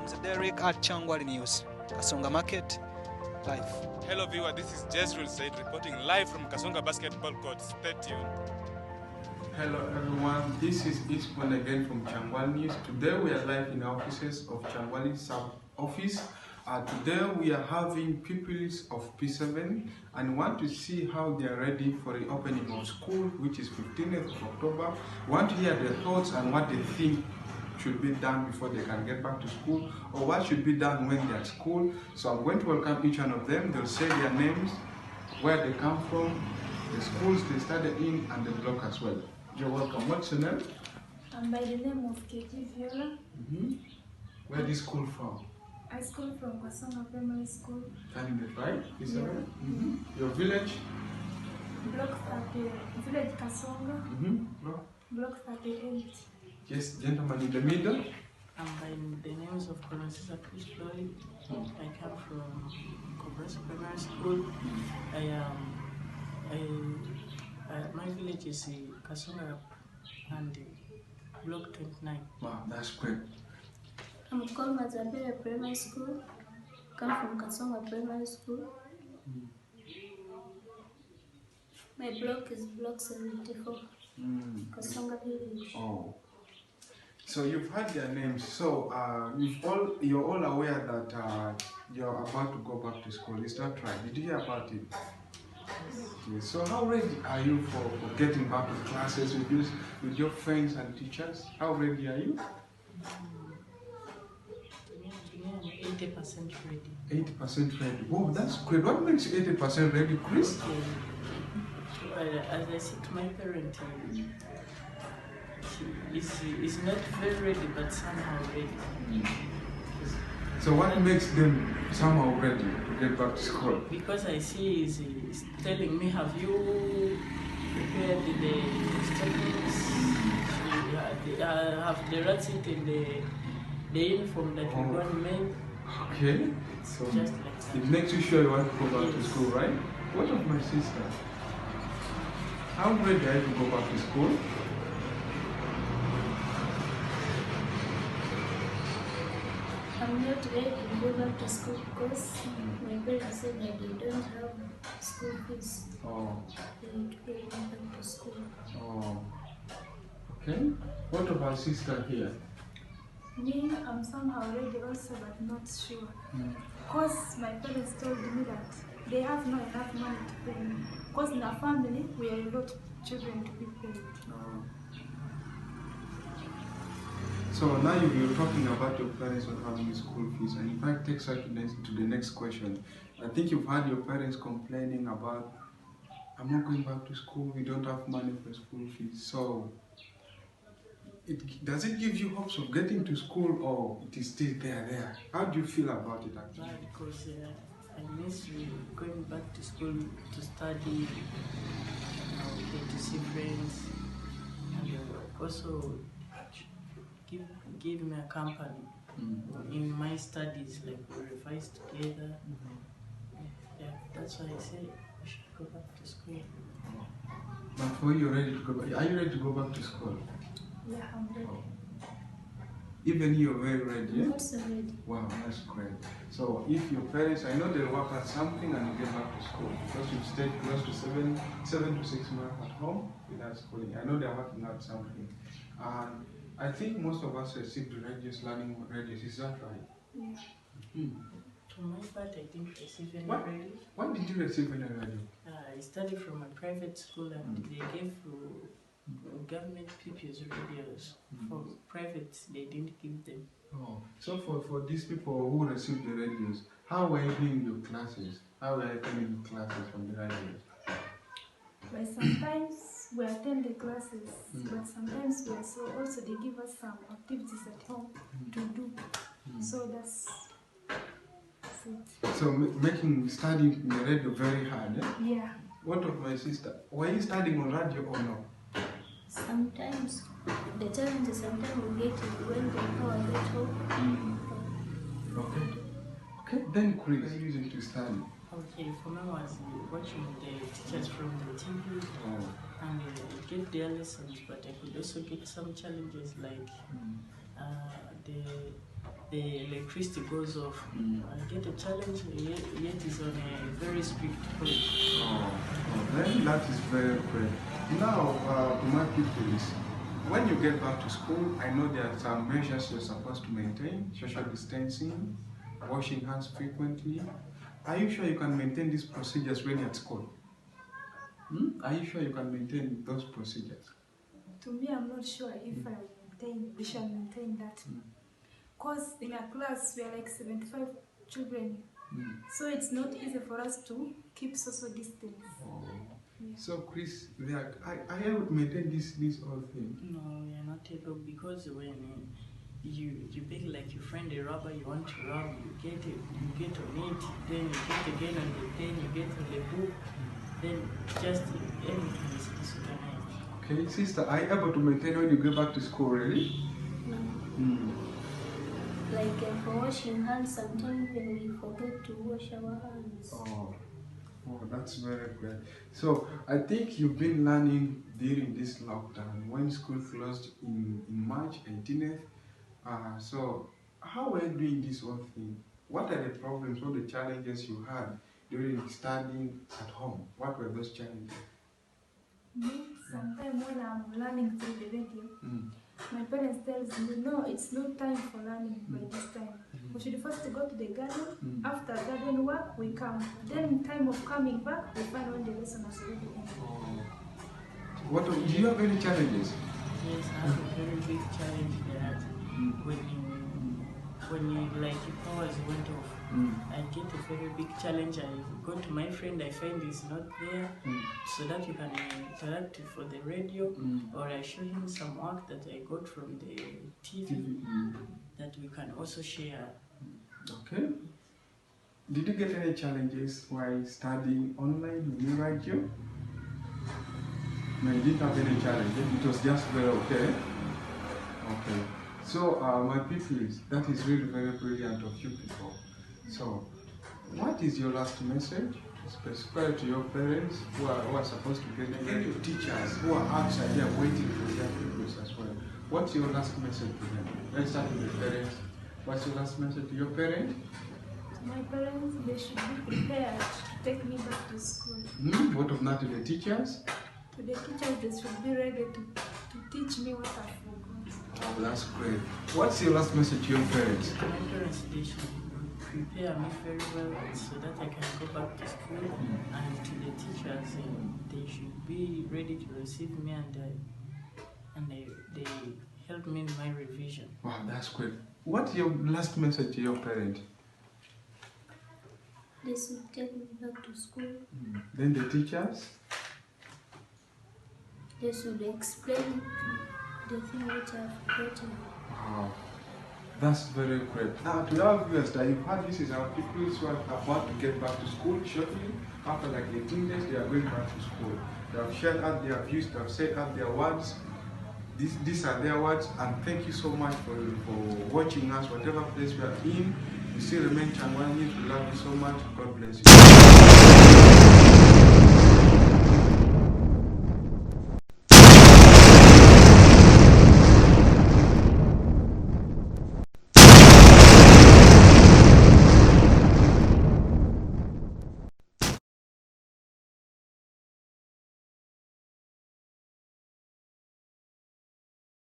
name's Derek at Kyangwali News, Kasonga Market, live. Hello viewer, this is Jezreel Said reporting live from Kasonga Basketball Court. Stay tuned. Hello everyone, this is Isman again from Kyangwali News. Today we are live in the offices of Kyangwali sub office. Today we are having pupils of P7 and want to see how they are ready for the opening of school, which is 15th of October. We want to hear their thoughts and what they think should be done before they can get back to school, or what should be done when they're at school. So I'm going to welcome each one of them. They'll say their names, where they come from, the schools they studied in, and the block as well. You're welcome. What's your name? I'm by the name of Katie Viola. Where did you school from? I school from Kasonga Primary School. Candidate, right? Is that Yeah. right? Your village? Block 30, Village Kasonga, No. Block 38. Yes, gentleman in the middle. By the names of Colonel Chris Floyd. I come from Cobras Primary School. My village is Kasonga and Block 29. Wow, that's great. I'm called Mazabela Primary School. Come from Kasonga Primary School. My block is Block 74, Kasonga Village. Oh. So you've heard their names. So you're all aware that you're about to go back to school. Is that right? Did you hear about it? Yes. So how ready are you for getting back to classes with your friends and teachers? How ready are you? I'm 80% ready. 80% ready. Oh, that's great. What makes you 80% ready, Chris? As I said to my parent, she's not very ready, but somehow ready. So what makes them somehow ready to get back to school? Because I see is telling me, have you prepared the stockings? Have the rats in the uniform that we want to make? Okay. So Just like that. it makes you sure you want to go back to school, right? What of my sister? How ready are you to go back to school? I'm not ready to go back to school because my parents said that they don't have school fees. Oh. They need to pay me back to school. Oh. Okay. What of our sister here? Me, I'm somehow ready also, but not sure. Because my parents told me that they have not enough money to pay me. Because in our family, we are a lot of children to be paid. Oh. So now you're talking about your parents not having school fees, and in fact takes us to the next question. I think you've heard your parents complaining about, I'm not going back to school, we don't have money for school fees. So does it give you hopes of getting to school, or it is still there? How do you feel about it actually? Why? Because I miss going back to school to study, to see friends, and also give me a company in my studies, like we revise together. Yeah, that's why I say we should go back to school. But for you, ready to go back? Are you ready to go back to school? Yeah, I'm ready. Even you're very ready, yeah? I'm also ready. Wow, that's great. So if your parents, I know they'll work at something and you get back to school, because you've stayed close to seven to 6 months at home without schooling. I know they're working at something. And I think most of us received radios, learning radios. Is that right? Yeah. For my part, I didn't receive any What? radio. When did you receive any radio? I studied from a private school and they gave government pupils radios. For private, they didn't give them. Oh, so for these people who received the radios, how were you doing your classes? How were you attending classes from the radios? But sometimes we attend the classes, but sometimes we also they give us some activities at home to do. So that's it. So making studying in the radio very hard, eh? Yeah. What of my sister? Were you studying on radio or no? Sometimes the challenge is sometimes we get it when the power gets home. Okay. Okay, then Chris, what are you using to study? Okay, for me was watching the teachers from the TV and get their lessons, but I could also get some challenges like the electricity goes off. I get a challenge, yet it's on a very strict point. Then that is very great. Now, to my people is, when you get back to school, I know there are some measures you're supposed to maintain: social distancing, washing hands frequently. Are you sure you can maintain these procedures when you're at school? Are you sure you can maintain those procedures? To me, I'm not sure if we shall maintain that. Because in a class, we are like 75 children. So it's not easy for us to keep social distance. Yeah. So, Chris, are you able to maintain this whole thing? No, we are not able, because when you beg like you find a rubber you want to rub, you get on it, then you get again on the pen, you get on the book, then just everything is disorganized. Okay, sister, are you able to maintain when you go back to school, really? No. Like for washing hands, sometimes when we forget to wash our hands. Oh, that's very great. So I think you've been learning during this lockdown when school closed in March 18th. So how were you doing this whole thing? What are the problems, what are the challenges you had during studying at home? What were those challenges? Sometimes when I'm learning through the radio, my parents tells me, no, it's not time for learning by this time. We should first go to the garden. After garden work, we come. Then in time of coming back, we find when the lesson has already ended. Do you have any challenges? Yes, I have a very big challenge that when you like your powers went off, I get a very big challenge. I go to my friend, I find he's not there, so that you can interact for the radio, or I show him some work that I got from the TV that we can also share. Okay. Did you get any challenges while studying online with the radio? No, you didn't have any challenges. It was just very okay. Okay. So, my people, that is really very brilliant of you people. So, what is your last message, specifically to your parents who are supposed to get, and your teachers who are outside there waiting for their pupils as well? What's your last message to them? Let's start with the parents. What's your last message to your parents? My parents, they should be prepared to take me back to school. What of that to the teachers? To the teachers, they should be ready to teach me what I forgot. Oh, that's great. What's your last message to your parents? My parents, they should prepare me very well so that I can go back to school, and to the teachers, they should be ready to receive me, and they help me in my revision. Wow, that's great. What's your last message to your parents? They should take me back to school. Then the teachers? They should explain the thing which I've forgotten. Wow, that's very great. Now, to our viewers, that you've heard, this is our people who are about to get back to school shortly. After like 18 days, they are going back to school. They have shared out their views, they have said out their words. These are their words, and thank you so much for watching us, whatever place we are in. We still remain Kyangwali. We love you so much. God bless you.